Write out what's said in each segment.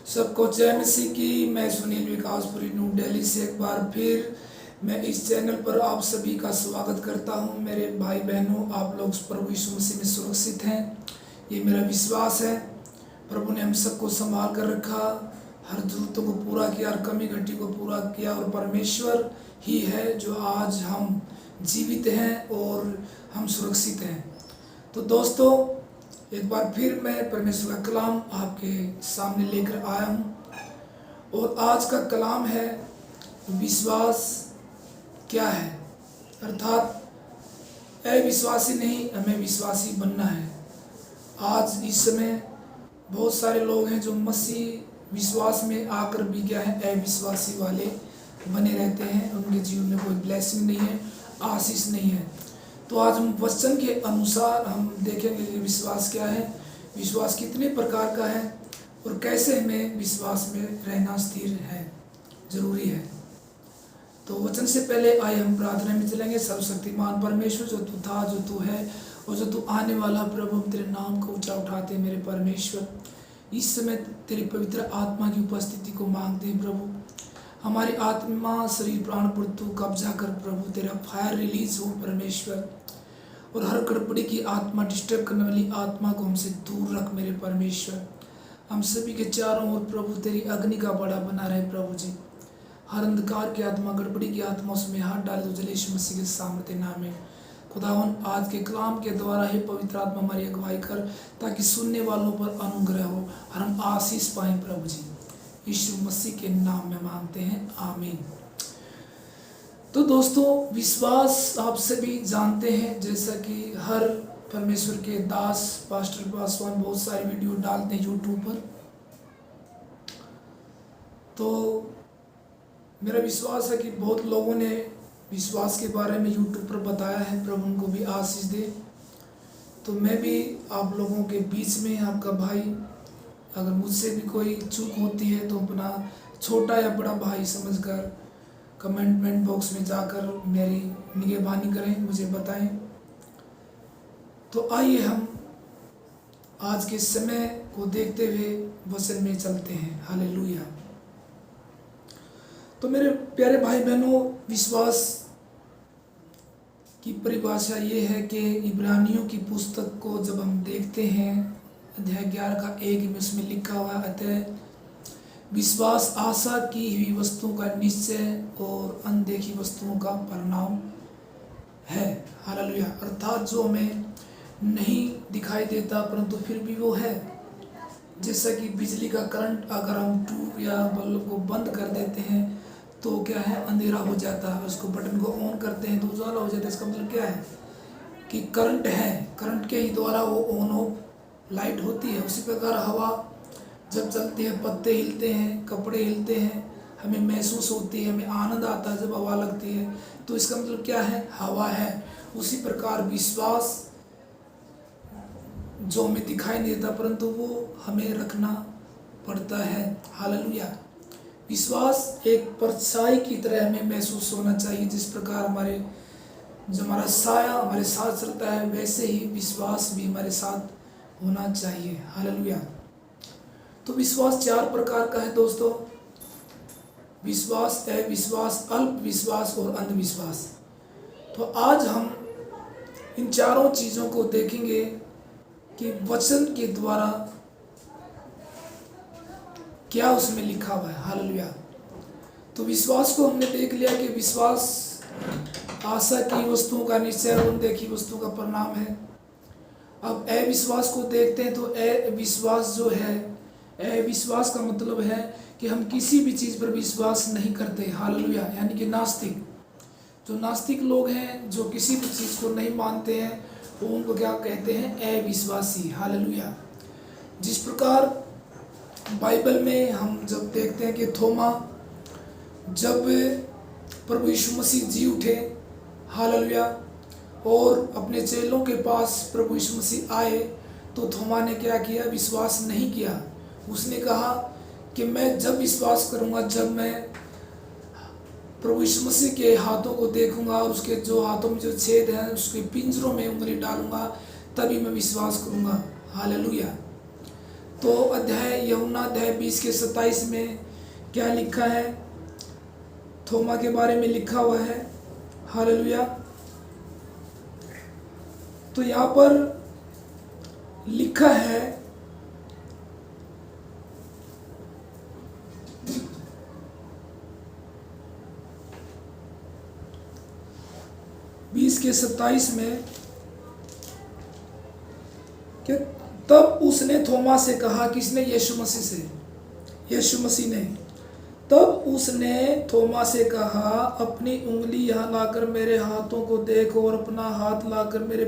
सबको जय मसीह की। मैं सुनील विकासपुरी न्यू दिल्ली से एक बार फिर मैं इस चैनल पर आप सभी का स्वागत करता हूं। मेरे भाई बहनों, आप लोग प्रभु यीशु मसीह में सुरक्षित हैं, ये मेरा विश्वास है। प्रभु ने हम सबको संभाल कर रखा, हर जरूरतों को पूरा किया, हर कमी घटी को पूरा किया, और परमेश्वर ही है जो आज हम जीवित हैं और हम सुरक्षित हैं। तो दोस्तों, एक बार फिर मैं परमेश्वर का कलाम आपके सामने लेकर आया हूँ, और आज का कलाम है विश्वास क्या है। अर्थात अविश्वासी नहीं, हमें विश्वासी बनना है। आज इस समय बहुत सारे लोग हैं जो मसीह विश्वास में आकर भी क्या है, अविश्वासी वाले बने रहते हैं। उनके जीवन में कोई ब्लेसिंग नहीं है, आशीष नहीं है। तो आज हम वचन के अनुसार हम देखेंगे कि विश्वास क्या है, विश्वास कितने प्रकार का है, और कैसे हमें विश्वास में रहना स्थिर है, जरूरी है। तो वचन से पहले आइए हम प्रार्थना में चलेंगे। सर्वशक्तिमान परमेश्वर, जो तू था, जो तू है और जो तू आने वाला, प्रभु हम तेरे नाम को ऊंचा उठाते हैं। मेरे परमेश्वर, इस समय तेरी पवित्र आत्मा की उपस्थिति को मांगते हैं। प्रभु, हमारी आत्मा, शरीर, प्राण पर तू कब्जा कर। प्रभु, तेरा फायर रिलीज हो परमेश्वर, और हर गड़बड़ी की आत्मा, डिस्टर्ब करने वाली आत्मा को हमसे दूर रख। मेरे परमेश्वर, हम सभी के चारों ओर प्रभु तेरी अग्नि का बड़ा बना रहे। प्रभु जी, हर अंधकार की आत्मा, गड़बड़ी की आत्मा, उसमें हाथ डाल दो जल यीशु मसीह के सामर्थ्य नाम में। खुदावन, आज के कलाम के द्वारा ही पवित्र आत्मा हमारी अगुवाई कर, ताकि सुनने वालों पर अनुग्रह हो और हम आशीष पाएं। प्रभु जी, यीशु मसीह के नाम में मांगते हैं, आमीन। तो दोस्तों, विश्वास आप सभी जानते हैं, जैसा कि हर परमेश्वर के दास पास्टर पासवान बहुत सारी वीडियो डालते हैं यूट्यूब पर। तो मेरा विश्वास है कि बहुत लोगों ने विश्वास के बारे में यूट्यूब पर बताया है। प्रभु उनको भी आशीष दे। तो मैं भी आप लोगों के बीच में आपका भाई, अगर मुझसे भी कोई चूक होती है तो अपना छोटा या बड़ा भाई समझकर कमेंट बॉक्स में जाकर मेरी निगहबानी करें, मुझे बताएं। तो आइए हम आज के समय को देखते हुए वचन में चलते हैं। हालेलुया। तो मेरे प्यारे भाई बहनों, विश्वास की परिभाषा ये है कि इब्रानियों की पुस्तक को जब हम देखते हैं, अध्याय 11 का 1 में उसमें लिखा हुआ है, अतः विश्वास आशा की हुई वस्तुओं का निश्चय और अनदेखी वस्तुओं का परिणाम है। हालेलुया। अर्थात जो हमें नहीं दिखाई देता परंतु फिर भी वो है। जैसा कि बिजली का करंट, अगर हम ट्यूब या बल्ब को बंद कर देते हैं तो क्या है, अंधेरा हो जाता है। उसको बटन को ऑन करते हैं तो उजाला हो जाता है। इसका मतलब क्या है कि करंट है, करंट के ही द्वारा वो ऑन ऑफ लाइट होती है। उसी प्रकार हवा जब चलती है, पत्ते हिलते हैं, कपड़े हिलते हैं, हमें महसूस होती है, हमें आनंद आता है जब हवा लगती है। तो इसका मतलब क्या है, हवा है। उसी प्रकार विश्वास जो हमें दिखाई नहीं देता परंतु वो हमें रखना पड़ता है। हालेलुया। विश्वास एक परछाई की तरह हमें महसूस होना चाहिए। जिस प्रकार हमारा साया हमारे साथ चलता है, वैसे ही विश्वास भी हमारे साथ होना चाहिए। हालेलुया। तो विश्वास 4 प्रकार का है दोस्तों। विश्वास, अविश्वास, अल्प विश्वास और अंधविश्वास। तो आज हम इन चारों चीज़ों को देखेंगे कि वचन के द्वारा क्या उसमें लिखा हुआ है। हालेलुया। तो विश्वास को हमने देख लिया कि विश्वास आशा की वस्तुओं का निश्चय और अनदेखी वस्तुओं का परिणाम है। अब अविश्वास को देखते हैं। तो अविश्वास जो है, अविश्वास का मतलब है कि हम किसी भी चीज़ पर विश्वास नहीं करते। हालेलुया। यानी कि नास्तिक, जो नास्तिक लोग हैं, जो किसी भी चीज़ को नहीं मानते हैं, वो उनको क्या कहते हैं, अविश्वासी। हालेलुया। जिस प्रकार बाइबल में हम जब देखते हैं कि थोमा, जब प्रभु यीशु मसीह जी उठे, हालेलुया, और अपने चेलों के पास प्रभु यीशु मसीह आए, तो थोमा ने क्या किया, विश्वास नहीं किया। उसने कहा कि मैं जब विश्वास करूंगा, जब मैं प्रभु यीशु मसीह के हाथों को देखूंगा, उसके जो हाथों में जो छेद हैं उसके पिंजरों में उंगली डालूंगा, तभी मैं विश्वास करूंगा। हालेलुया। तो अध्याय यूहन्ना अध्याय 20 के 27 में क्या लिखा है, थोमा के बारे में लिखा हुआ है। हालेलुया। तो यहाँ पर लिखा है, बीस के 27 में कि तब उसने थोमा से कहा, किसने? यीशु मसीह से, यीशु मसीह ने। तब उसने थोमा से कहा, अपनी उंगली यहाँ लाकर मेरे हाथों को देख और अपना हाथ लाकर मेरे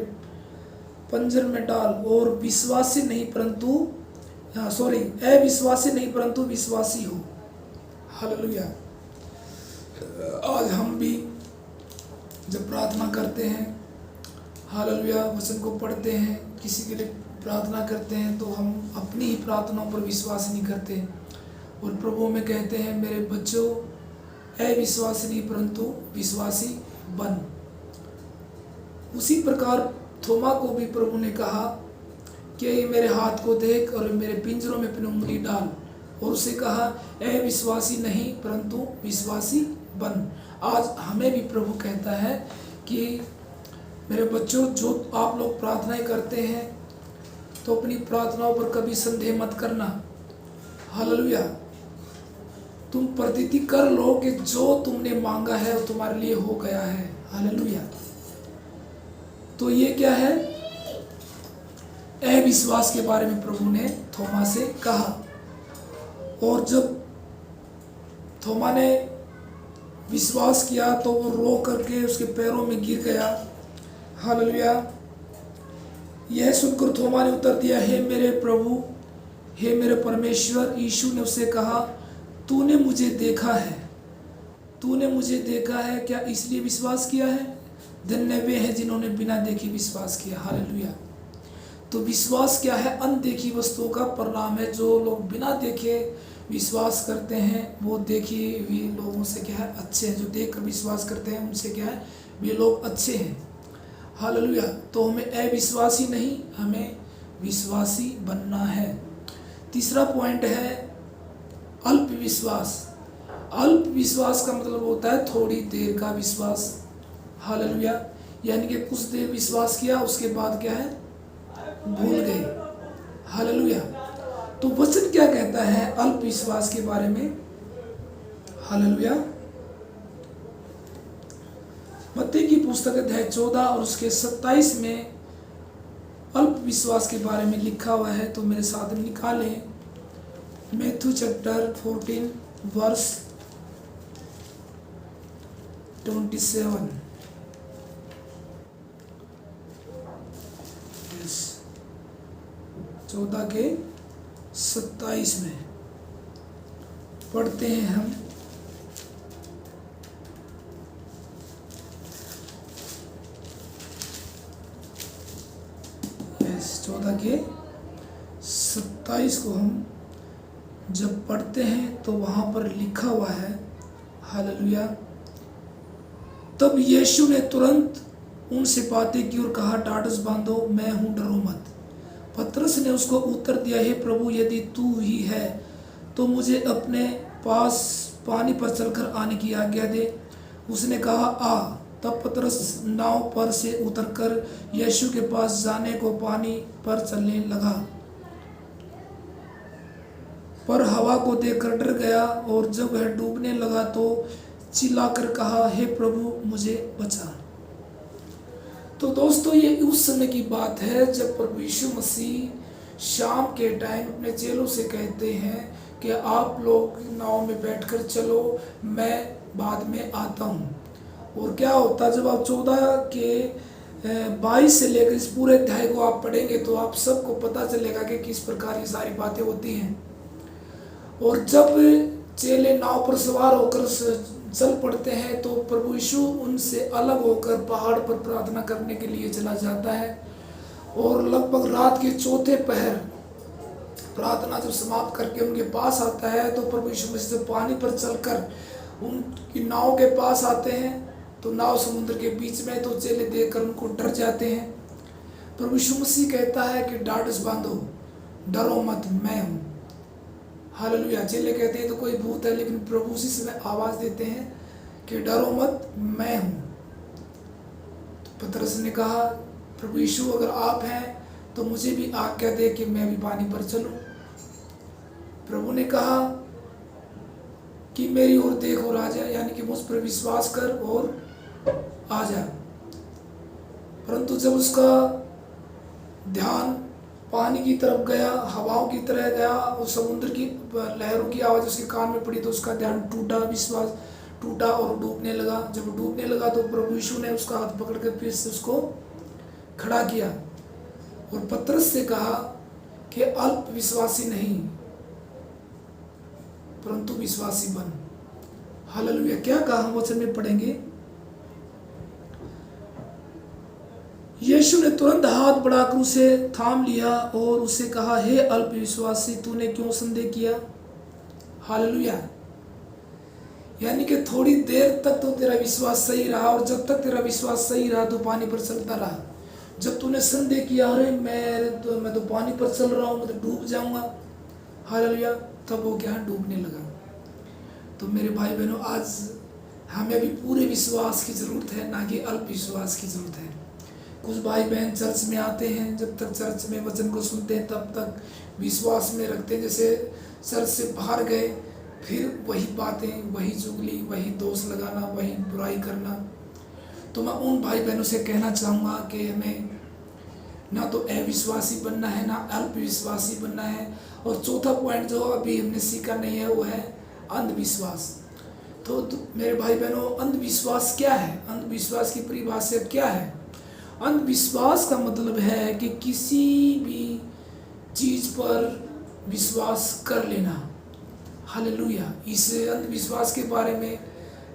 पंजर में डाल और विश्वासी नहीं परंतु अविश्वासी नहीं परंतु विश्वासी हो। हालेलुया। आज हम भी जब प्रार्थना करते हैं, हालेलुया, वचन को पढ़ते हैं, किसी के लिए प्रार्थना करते हैं, तो हम अपनी ही प्रार्थनाओं पर विश्वास नहीं करते और प्रभु में कहते हैं, मेरे बच्चों, अविश्वासी नहीं परंतु विश्वासी बन। उसी प्रकार थोमा को भी प्रभु ने कहा कि मेरे हाथ को देख और मेरे पिंजरों में अपनी उंगली डाल, और उसे कहा, अविश्वासी नहीं परंतु विश्वासी बन। आज हमें भी प्रभु कहता है कि मेरे बच्चों, जो आप लोग प्रार्थनाएं करते हैं तो अपनी प्रार्थनाओं पर कभी संदेह मत करना। हालेलुया। तुम प्रतीति कर लो कि जो तुमने मांगा है वो तुम्हारे लिए हो गया है। हालेलुया। तो ये क्या है? अविश्वास के बारे में प्रभु ने थोमा से कहा, और जब थोमा ने विश्वास किया तो वो रो करके उसके पैरों में गिर गया। हालेलुया। यह सुनकर थोमा ने उत्तर दिया, हे मेरे प्रभु, हे मेरे परमेश्वर। यीशु ने उससे कहा, तूने मुझे देखा है, तूने मुझे देखा है, क्या इसलिए विश्वास किया है? धन्य वे हैं जिन्होंने बिना देखे विश्वास किया। हालेलुया। तो विश्वास क्या है? अनदेखी वस्तुओं का परिणाम है। जो लोग बिना देखे विश्वास करते हैं वो देखिए वे लोगों से क्या है? अच्छे हैं। जो देखकर विश्वास करते हैं उनसे क्या है? वे लोग अच्छे हैं। हालेलुया। तो हमें अविश्वासी नहीं, हमें विश्वासी बनना है। तीसरा पॉइंट है अल्प विश्वास। अल्प विश्वास का मतलब होता है थोड़ी देर का विश्वास। हालेलुया। यानी कि कुछ देर विश्वास किया, उसके बाद क्या है? भूल गए। हालेलुया। तो वचन क्या कहता है अल्प विश्वास के बारे में? हालेलुया। मत्ती की पुस्तक अध्याय 14 और उसके 27 में अल्प विश्वास के बारे में लिखा हुआ है। तो मेरे साथ में निकालें, मैथ्यू चैप्टर 14 वर्स 27। 14 के 27 में पढ़ते हैं हम। यस, 14 के 27 को हम जब पढ़ते हैं तो वहाँ पर लिखा हुआ है, हालेलुया, तब यीशु ने तुरंत उनसे बातें की और कहा, ढाढ़स बांधो, मैं हूँ, डरो मत। पतरस ने उसको उत्तर दिया, हे प्रभु, यदि तू ही है तो मुझे अपने पास पानी पर चलकर आने की आज्ञा दे। उसने कहा, आ। तब पतरस नाव पर से उतरकर यीशु के पास जाने को पानी पर चलने लगा, पर हवा को देखकर डर गया, और जब वह डूबने लगा तो चिल्लाकर कहा, हे प्रभु, मुझे बचा। तो दोस्तों, ये उस समय की बात है जब प्रभु यीशु मसीह शाम के टाइम अपने चेलों से कहते हैं कि आप लोग नाव में बैठकर चलो, मैं बाद में आता हूँ। और क्या होता, जब आप 14 के 22 से लेकर इस पूरे अध्याय को आप पढ़ेंगे तो आप सबको पता चलेगा कि किस प्रकार ये सारी बातें होती हैं। और जब चेले नाव पर सवार होकर चल पड़ते हैं तो प्रभु यीशु उनसे अलग होकर पहाड़ पर प्रार्थना करने के लिए चला जाता है। और लगभग रात के चौथे पहर प्रार्थना जब समाप्त करके उनके पास आता है तो प्रभु यीशु मसीह जब पानी पर चलकर उनकी नाव के पास आते हैं तो नाव समुद्र के बीच में, तो चेले देखकर उनको डर जाते हैं। प्रभु यीशु मसीह कहता है कि ढाढ़स बांधो, डरो मत, मैं हूँ। हालेलुया। चेले कहते हैं तो कोई भूत है, लेकिन प्रभु उसी समय आवाज़ देते हैं कि डरो मत, मैं हूँ। तो पतरस ने कहा, प्रभु यीशु अगर आप हैं तो मुझे भी आज्ञा दे कि मैं भी पानी पर चलूं। प्रभु ने कहा कि मेरी ओर देख और आ जा, यानी कि मुझ पर विश्वास कर और आ जा। परंतु जब उसका ध्यान पानी की तरफ गया, हवाओं की तरह गया और समुद्र की लहरों की आवाज़ उसके कान में पड़ी, तो उसका ध्यान टूटा, विश्वास टूटा और डूबने लगा। जब डूबने लगा तो प्रभु यीशु ने उसका हाथ पकड़कर फिर से उसको खड़ा किया और पतरस से कहा कि अल्प विश्वासी नहीं परंतु विश्वासी बन। हालेलुया। क्या कहा हम वचन में पढ़ेंगे। यीशु ने तुरंत हाथ बढ़ाकर उसे थाम लिया और उससे कहा, हे अल्प विश्वासी, तूने क्यों संदेह किया। हालेलुया। यानी कि थोड़ी देर तक तो तेरा विश्वास सही रहा, और जब तक तेरा विश्वास सही रहा तो पानी पर चलता रहा। जब तूने संदेह किया, अरे मैं तो पानी पर चल रहा हूँ, मैं तो डूब जाऊंगा, हालेलुया, तब वो क्या डूबने लगा। तो मेरे भाई बहनों, आज हमें भी पूरे विश्वास की ज़रूरत है, ना कि अल्प विश्वास की ज़रूरत है। कुछ भाई बहन चर्च में आते हैं, जब तक चर्च में वचन को सुनते हैं तब तक विश्वास में रखते हैं, जैसे चर्च से बाहर गए फिर वही बातें, वही चुगली, वही दोष लगाना, वही बुराई करना। तो मैं उन भाई बहनों से कहना चाहूँगा कि हमें ना तो अविश्वासी बनना है, ना अल्प विश्वासी बनना है। और चौथा पॉइंट जो अभी हमने सीखा नहीं है वो है अंधविश्वास। तो मेरे भाई बहनों, अंधविश्वास क्या है? अंधविश्वास की परिभाषा क्या है? अंधविश्वास का मतलब है कि किसी भी चीज़ पर विश्वास कर लेना। हालेलुया। इस अंधविश्वास के बारे में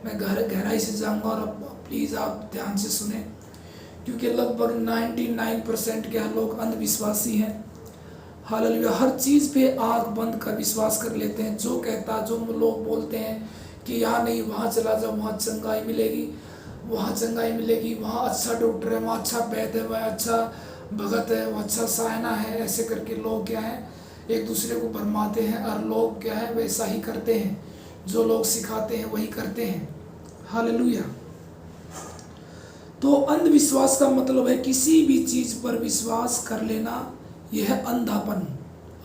मैं गहराई से जाऊंगा, और प्लीज़ आप ध्यान से सुने, क्योंकि लगभग 99% के लोग अंधविश्वासी हैं। हालेलुया। हर चीज़ पे आंख बंद कर विश्वास कर लेते हैं। जो लोग बोलते हैं कि यहाँ नहीं, वहाँ चला जाओ, वहाँ चंगाई मिलेगी, वहाँ चंगाई मिलेगी, वहाँ अच्छा डॉक्टर है, वहाँ अच्छा वैद्य है, वहाँ अच्छा भगत है, वहाँ अच्छा सायना है, ऐसे करके लोग क्या है एक दूसरे को भरमाते हैं, और लोग क्या है वैसा ही करते हैं, जो लोग सिखाते हैं वही करते हैं। हालेलुया। तो अंधविश्वास का मतलब है किसी भी चीज़ पर विश्वास कर लेना, यह है अंधापन।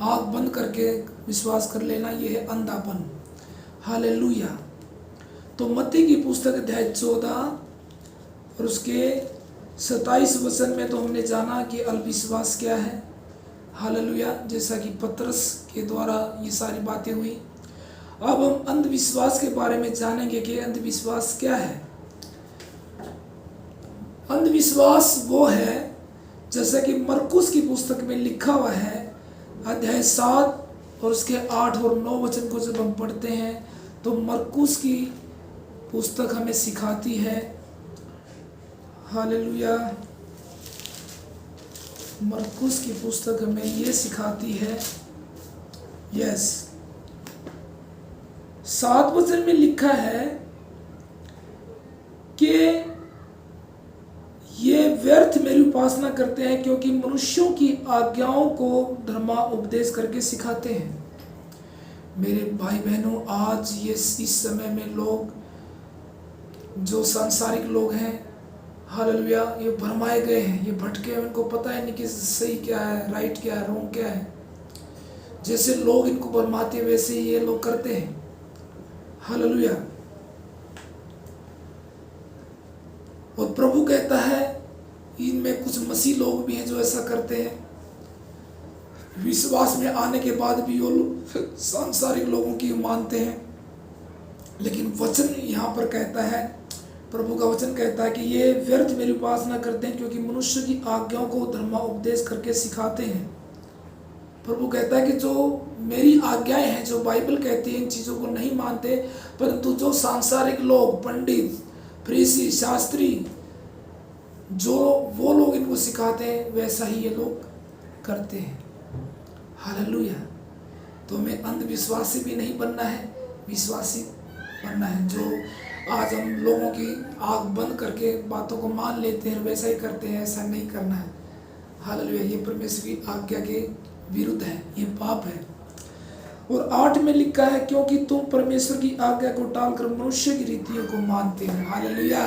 आँख बंद करके विश्वास कर लेना, यह है अंधापन। हालेलुया। तो मत्ती की पुस्तक अध्याय 14 और उसके 27 वचन में तो हमने जाना कि अल्पविश्वास क्या है। हालेलुया। जैसा कि पतरस के द्वारा ये सारी बातें हुई। अब हम अंधविश्वास के बारे में जानेंगे कि अंधविश्वास क्या है। अंधविश्वास वो है, जैसा कि मरकुस की पुस्तक में लिखा हुआ है, अध्याय 7 और उसके 8 और 9 वचन को जब हम पढ़ते हैं तो मरकुस की पुस्तक हमें सिखाती है। हालेलुया। मरकुस की पुस्तक हमें ये सिखाती है, यस, 7 वचन में लिखा है कि ये व्यर्थ मेरी उपासना करते हैं, क्योंकि मनुष्यों की आज्ञाओं को धर्मा उपदेश करके सिखाते हैं। मेरे भाई बहनों, आज ये इस समय में लोग जो सांसारिक लोग हैं, हालेलुया, ये भरमाए गए हैं, ये भटके हैं, उनको पता है नहीं कि सही क्या है, राइट क्या है, रॉन्ग क्या है। जैसे लोग इनको भरमाते वैसे ही ये लोग करते हैं। हालेलुया। और प्रभु कहता है इनमें कुछ मसीह लोग भी हैं जो ऐसा करते हैं। विश्वास में आने के बाद भी वो सांसारिक लोगों की मानते हैं, लेकिन वचन यहाँ पर कहता है, प्रभु का वचन कहता है कि ये व्यर्थ मेरी उपासना करते हैं, क्योंकि मनुष्य की आज्ञाओं को धर्मा उपदेश करके सिखाते हैं। प्रभु कहता है कि जो मेरी आज्ञाएं हैं, जो बाइबल कहती है, इन चीज़ों को नहीं मानते, परंतु जो सांसारिक लोग, पंडित, फरीसी, शास्त्री, जो वो लोग इनको सिखाते हैं, वैसा ही ये लोग करते हैं। हालेलुया। तो हमें अंधविश्वासी भी नहीं बनना है, विश्वासी बनना है। जो आज हम लोगों की आँख बंद करके बातों को मान लेते हैं, वैसा ही करते हैं, ऐसा नहीं करना है। हालेलुया। ये परमेश्वर की आज्ञा के विरुद्ध है, ये पाप है। और 8 में लिखा है, क्योंकि तुम परमेश्वर की आज्ञा को टालकर मनुष्य की रीतियों को मानते हो। हालेलुया।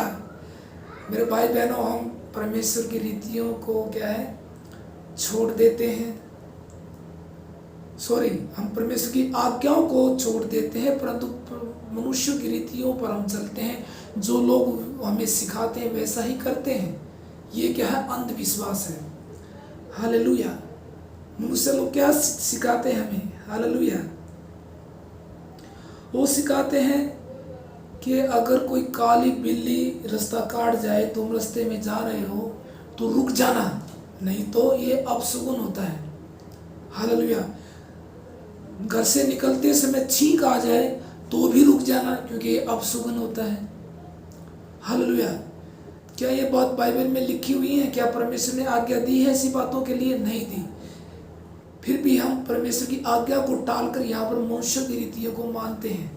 मेरे भाई बहनों, हम परमेश्वर की रीतियों को क्या है, छोड़ देते हैं। हम परमेश्वर की आज्ञाओं को छोड़ देते हैं, परंतु मनुष्यों की रीतियों पर हम चलते हैं। जो लोग हमें सिखाते हैं वैसा ही करते हैं। ये क्या है, अंधविश्वास है। हालेलुया। मनुष्य लोग क्या सिखाते हैं हमें? हालेलुया। वो सिखाते हैं कि अगर कोई काली बिल्ली रास्ता काट जाए, तुम रास्ते में जा रहे हो तो रुक जाना, नहीं तो ये अपशगुन होता है। हालेलुया। घर से निकलते समय छींक आ जाए तो भी रुक जाना, क्योंकि ये अपशगुन होता है। हालेलुया। क्या ये बात बाइबल में लिखी हुई है? क्या परमेश्वर ने आज्ञा दी है ऐसी बातों के लिए? नहीं दी। फिर भी हम परमेश्वर की आज्ञा को टालकर यहाँ पर मनुष्य की रीतियों को मानते हैं।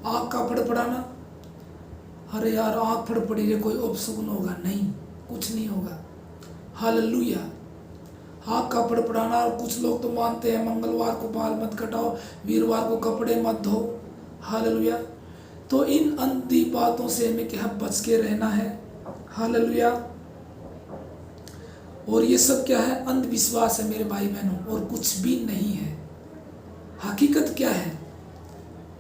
आँख का फड़फड़ाना, अरे यार आँख फड़फड़ी रे, कोई अपशगुन होगा? नहीं, कुछ नहीं होगा। हालेलुया। आँख का फड़फड़ाना, और कुछ लोग तो मानते हैं मंगलवार को बाल मत कटाओ, वीरवार को कपड़े मत धो। हालेलुया। तो इन अंधी बातों से हमें क्या बच के रहना है। हालेलुया। और ये सब क्या है, अंधविश्वास है मेरे भाई बहनों, और कुछ भी नहीं है। हकीकत क्या है?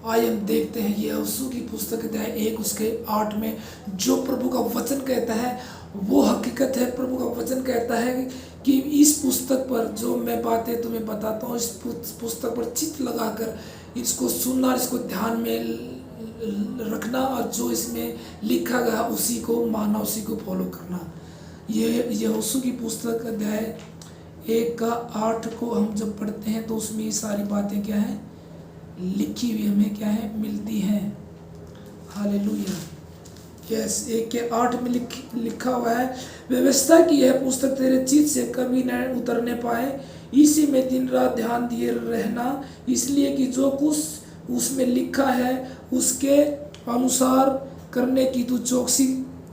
आइए हम देखते हैं। ये यहोशू की पुस्तक अध्याय 1 उसके 8 में जो प्रभु का वचन कहता है वो हकीकत है। प्रभु का वचन कहता है कि इस पुस्तक पर जो मैं बातें तुम्हें बताता हूँ, इस पुस्तक पर चित्त लगाकर इसको सुनना, इसको ध्यान में रखना, और जो इसमें लिखा गया उसी को मानना, उसी को फॉलो करना। ये यहोशू की पुस्तक अध्याय 1 का 8 को हम जब पढ़ते हैं तो उसमें ये सारी बातें क्या है, लिखी हुई हमें क्या है, मिलती हैं। हालेलुया। यस, 1 के 8 में लिखा हुआ है, व्यवस्था की यह पुस्तक तेरे चित्त से कभी न उतरने पाए, इसी में दिन रात ध्यान दिए रहना, इसलिए कि जो कुछ उसमें लिखा है उसके अनुसार करने की तू चौकसी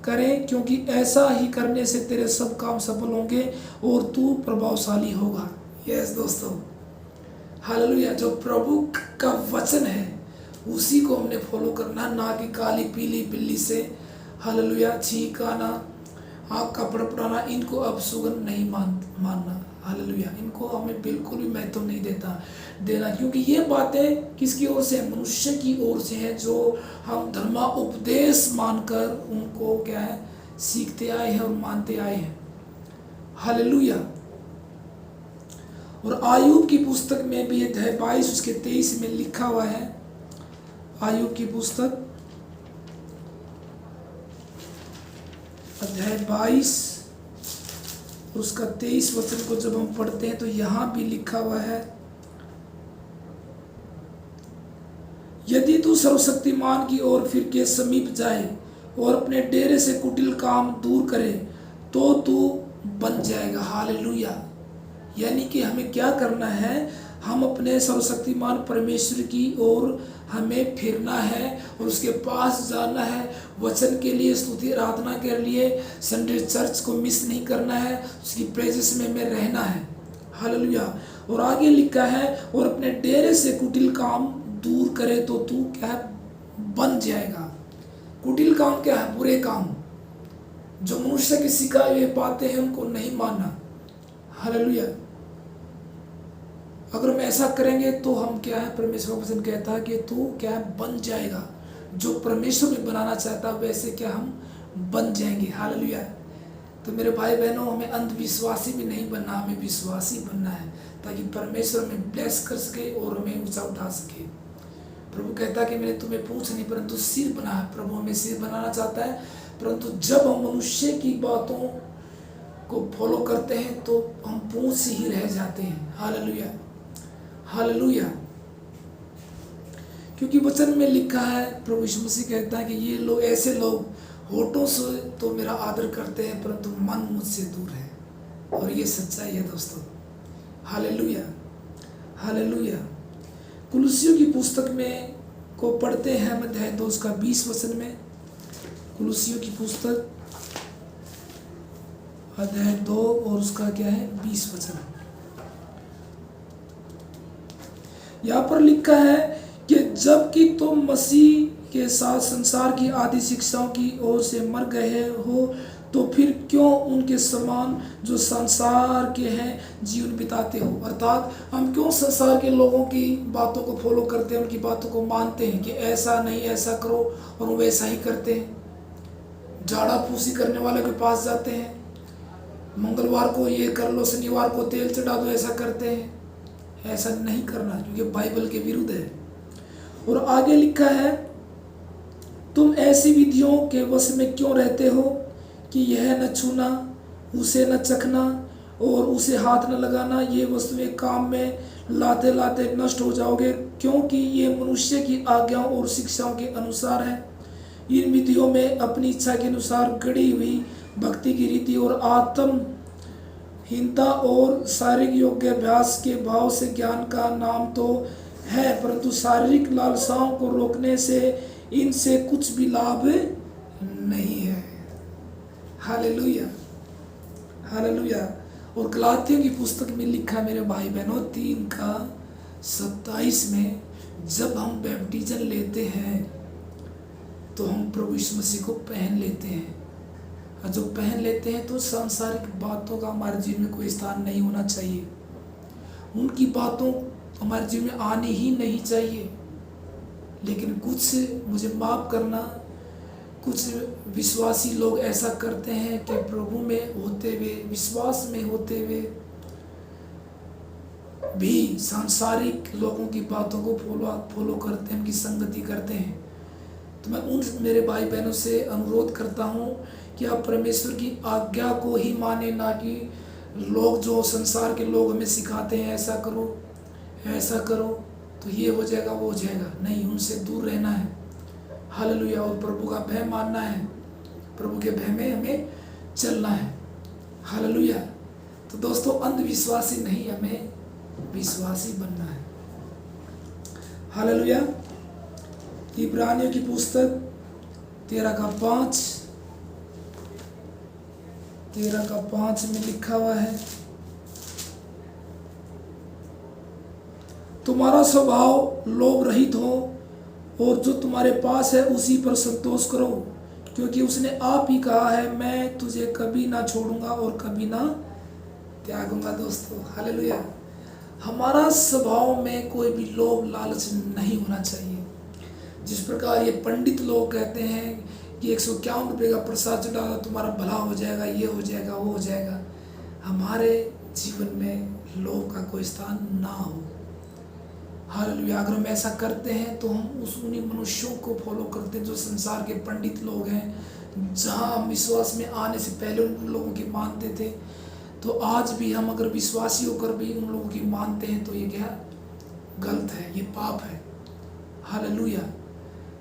करे, क्योंकि ऐसा ही करने से तेरे सब काम सफल होंगे और तू प्रभावशाली होगा। यस दोस्तों, हालेलुया। जो प्रभु का वचन है उसी को हमने फॉलो करना, ना कि काली पीली बिल्ली से हालेलुया छींक आना, आँख का फड़फड़ाना, इनको अपशगुन नहीं मानना। हालेलुया। इनको हमें बिल्कुल भी महत्व नहीं देना, क्योंकि ये बातें किसकी ओर से? मनुष्य की ओर से हैं, जो हम धर्मा उपदेश मानकर उनको क्या है, सीखते आए हैं और मानते आए हैं। हालेलुया। और आयुब की पुस्तक में भी अध्याय 22 उसके 23 में लिखा हुआ है। आयुब की पुस्तक अध्याय 22 उसका 23 वचन को जब हम पढ़ते हैं तो यहाँ भी लिखा हुआ है, यदि तू सर्वशक्तिमान की ओर फिर के समीप जाए और अपने डेरे से कुटिल काम दूर करे तो तू बन जाएगा। हालेलुया। यानी कि हमें क्या करना है, हम अपने सर्वशक्तिमान परमेश्वर की ओर हमें फिरना है और उसके पास जाना है, वचन के लिए, स्तुति आराधना के लिए, संडे चर्च को मिस नहीं करना है, उसकी प्रेजेंस में हमें रहना है। हालेलुया। और आगे लिखा है, और अपने डेरे से कुटिल काम दूर करे तो तू क्या है, बन जाएगा। कुटिल काम क्या है? बुरे काम, जो मनुष्य की सिखाई हुई बातें हैं उनको नहीं मानना। हालेलुया। अगर हम ऐसा करेंगे तो हम क्या है, परमेश्वर का वचन कहता है कि तू क्या है, बन जाएगा। जो परमेश्वर में बनाना चाहता है वैसे क्या हम बन जाएंगे। हालेलुया। तो मेरे भाई बहनों, हमें अंधविश्वासी भी नहीं बनना, हमें विश्वासी बनना है, ताकि परमेश्वर हमें ब्लेस कर सके और हमें ऊंचा उठा सके। प्रभु कहता है कि मैंने तुम्हें पूंछ नहीं परंतु सिर बना है। प्रभु हमें सिर बनाना चाहता है, परंतु जब हम मनुष्य की बातों को फॉलो करते हैं तो हम पूंछ ही रह जाते हैं। हालेलुया। हालेलुया। क्योंकि वचन में लिखा है, प्रभु यीशु मसीह कहता है कि ये लोग, ऐसे लोग होठों से तो मेरा आदर करते हैं परंतु मन मुझसे दूर है। और ये सच्चाई है दोस्तों। हालेलुया। हालेलुया। कुलुसियों की पुस्तक में को पढ़ते हैं हम अध्याय 2 उसका 20 वचन में। कुलुसियों की पुस्तक अध्याय 2 और उसका क्या है, 20 वचन। यहाँ पर लिखा है कि जबकि तुम मसीह के साथ संसार की आदि शिक्षाओं की ओर से मर गए हो, तो फिर क्यों उनके समान जो संसार के हैं जीवन बिताते हो। अर्थात हम क्यों संसार के लोगों की बातों को फॉलो करते हैं, उनकी बातों को मानते हैं कि ऐसा नहीं ऐसा करो, और वो वैसा ही करते हैं। झाड़ा फूसी करने वाले के पास जाते हैं, मंगलवार को ये कर लो, शनिवार को तेल चढ़ा दो, ऐसा करते हैं। ऐसा नहीं करना, क्योंकि बाइबल के विरुद्ध है। और आगे लिखा है, तुम ऐसी विधियों के वश में क्यों रहते हो कि यह न छूना, उसे न चखना और उसे हाथ न लगाना, ये वस्तुएं काम में लाते लाते नष्ट हो जाओगे, क्योंकि ये मनुष्य की आज्ञाओं और शिक्षाओं के अनुसार है। इन विधियों में अपनी इच्छा के अनुसार गढ़ी हुई भक्ति की रीति और आत्महीनता और शारीरिक योगाभ्यास के भाव से ज्ञान का नाम तो है, परंतु शारीरिक लालसाओं को रोकने से इनसे कुछ भी लाभ नहीं है। Hallelujah, hallelujah. और गलातियों की पुस्तक में लिखा मेरे भाई बहनों 3:27 में, जब हम बैप्टिज्म लेते हैं तो हम प्रभु यीशु मसीह को पहन लेते हैं। और जो पहन लेते हैं तो सांसारिक बातों का हमारे जीवन में कोई स्थान नहीं होना चाहिए। उनकी बातों हमारे जीवन में आनी ही नहीं चाहिए। लेकिन कुछ, मुझे माफ़ करना, कुछ विश्वासी लोग ऐसा करते हैं कि प्रभु में होते हुए, विश्वास में होते हुए भी सांसारिक लोगों की बातों को फॉलो करते हैं, उनकी संगति करते हैं। तो मैं उन मेरे भाई बहनों से अनुरोध करता हूँ कि आप परमेश्वर की आज्ञा को ही माने, ना कि लोग जो संसार के लोग हमें सिखाते हैं ऐसा करो ऐसा करो तो ये हो जाएगा वो हो जाएगा। नहीं, उनसे दूर रहना है। हालेलुया। और प्रभु का भय मानना है, प्रभु के भय में हमें चलना है। हालेलुया। तो दोस्तों, अंधविश्वासी नहीं, हमें विश्वासी बनना है। हालेलुया। इब्रानियों की पुस्तक 13:5 में लिखा हुआ है, तुम्हारा स्वभाव लोभ रहित हो और जो तुम्हारे पास है उसी पर संतोष करो, क्योंकि उसने आप ही कहा है, मैं तुझे कभी ना छोड़ूंगा और कभी ना त्यागूंगा। दोस्तों, हालेलुया। हमारा स्वभाव में कोई भी लोभ लालच नहीं होना चाहिए। जिस प्रकार ये पंडित लोग कहते हैं कि 151 रुपये का प्रसाद चढ़ा तुम्हारा भला हो जाएगा, ये हो जाएगा, वो हो जाएगा, हमारे जीवन में लोभ का कोई स्थान ना हो। हालेलुया। अगर हम ऐसा करते हैं तो हम उन्हीं मनुष्यों को फॉलो करते हैं जो संसार के पंडित लोग हैं। जहाँ हम विश्वास में आने से पहले उन लोगों की मानते थे, तो आज भी हम अगर विश्वासी होकर भी उन लोगों की मानते हैं तो ये क्या गलत है, ये पाप है। हालेलुया।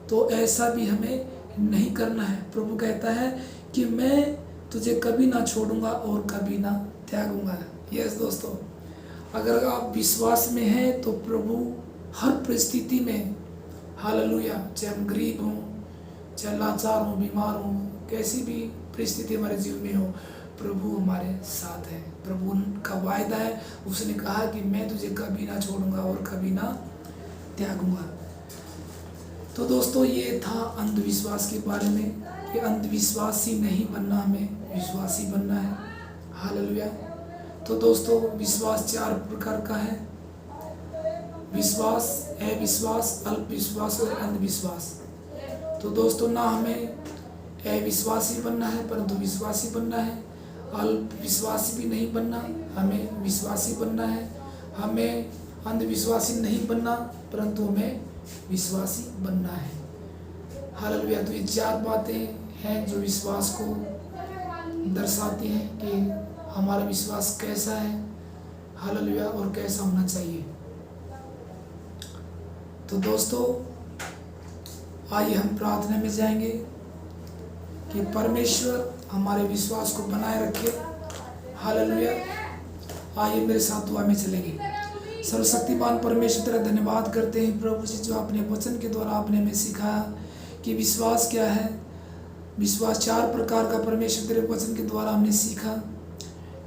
तो ऐसा भी हमें नहीं करना है। प्रभु कहता है कि मैं तुझे कभी ना छोड़ूंगा और कभी ना त्यागूंगा। यस दोस्तों, अगर आप विश्वास में हैं तो प्रभु हर परिस्थिति में, हालेलुया, चाहे हम गरीब हों, चाहे लाचार हों, बीमार हों, कैसी भी परिस्थिति हमारे जीवन में हो, प्रभु हमारे साथ है। प्रभु का वायदा है, उसने कहा कि मैं तुझे कभी ना छोड़ूंगा और कभी ना त्यागूंगा। तो दोस्तों, ये था अंधविश्वास के बारे में कि अंधविश्वासी नहीं बनना, हमें विश्वासी बनना है। हालेलुया। तो दोस्तों, विश्वास 4 प्रकार का है: विश्वास, अविश्वास, अल्प विश्वास और अंधविश्वास। तो दोस्तों, ना हमें अविश्वासी बनना है परंतु विश्वासी बनना है, अल्प विश्वासी भी नहीं बनना, हमें विश्वासी बनना है। हमें अंधविश्वासी नहीं बनना परंतु हमें विश्वासी बनना है। हालेलुया। तो ये 4 बातें हैं जो विश्वास को दर्शाती हैं कि हमारा विश्वास कैसा है। हालेलुया। और कैसा होना चाहिए। तो दोस्तों, आइए हम प्रार्थना में जाएंगे कि परमेश्वर हमारे विश्वास को बनाए रखे। हालेलुया। आइए मेरे साथ दुआ में चलेंगे। सर्वशक्तिमान परमेश्वर तेरा धन्यवाद करते हैं प्रभु जी, जो अपने वचन के द्वारा आपने हमें सिखाया कि विश्वास क्या है। विश्वास 4 प्रकार का परमेश्वर तेरे वचन के द्वारा हमने सीखा।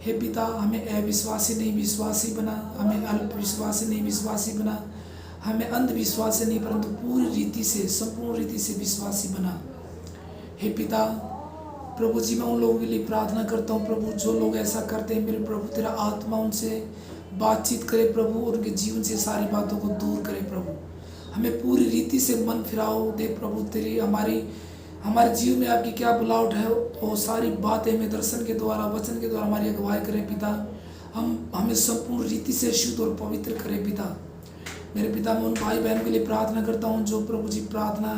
हे पिता, हमें अविश्वासी नहीं विश्वासी बना, हमें अल्प विश्वासी नहीं विश्वासी बना, हमें अंधविश्वास से नहीं परंतु पूरी रीति से, संपूर्ण रीति से विश्वासी बना। हे पिता, प्रभु जी मैं उन लोगों के लिए प्रार्थना करता हूँ प्रभु, जो लोग ऐसा करते हैं मेरे प्रभु, तेरा आत्मा उनसे बातचीत करे प्रभु, और उनके जीवन से सारी बातों को दूर करे प्रभु। हमें पूरी रीति से मन फिराओ दे प्रभु, तेरी हमारे जीवन में आपकी क्या बुलावट है, वो सारी बातें हमें दर्शन के द्वारा, वचन के द्वारा हमारी अगुवाई करें पिता। हमें संपूर्ण रीति से शुद्ध और पवित्र करें पिता। मेरे पिता, मैं उन भाई बहन के लिए प्रार्थना करता हूँ जो प्रभु जी प्रार्थना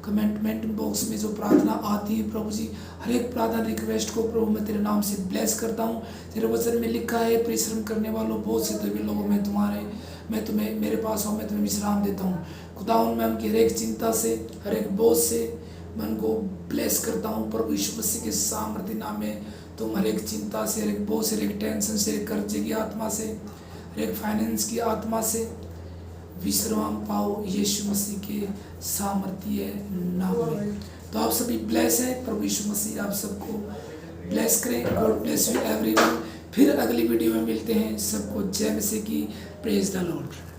कमेंट बॉक्स में जो प्रार्थना आती है प्रभु जी, हर एक प्रार्थना रिक्वेस्ट को प्रभु मैं तेरे नाम से ब्लेस करता हूँ। तेरे वचन में लिखा है, परिश्रम करने वालों बहुत से दबे लोगों में मैं तुम्हें मेरे पास हूँ, मैं तुम्हें विश्राम देता हूँ। खुदावंद, मैं उनकी हर एक चिंता से, हर एक बोझ से मैं उनको ब्लेस करता हूँ प्रभु यीशु मसीह के सामर्थ्य नाम में। तुम हर एक चिंता से, हर एक बोझ से, हर एक टेंशन से, कर्जे की आत्मा से, हर एक फाइनेंस की आत्मा से विश्राम पाओ यीशु मसीह के सामर्थ्य नाम में। तो आप सभी ब्लेस है, प्रभु यीशु मसीह आप सबको ब्लेस करें। God bless you everyone. फिर अगली वीडियो में मिलते हैं। सबको जय मसीह की। Praise the Lord.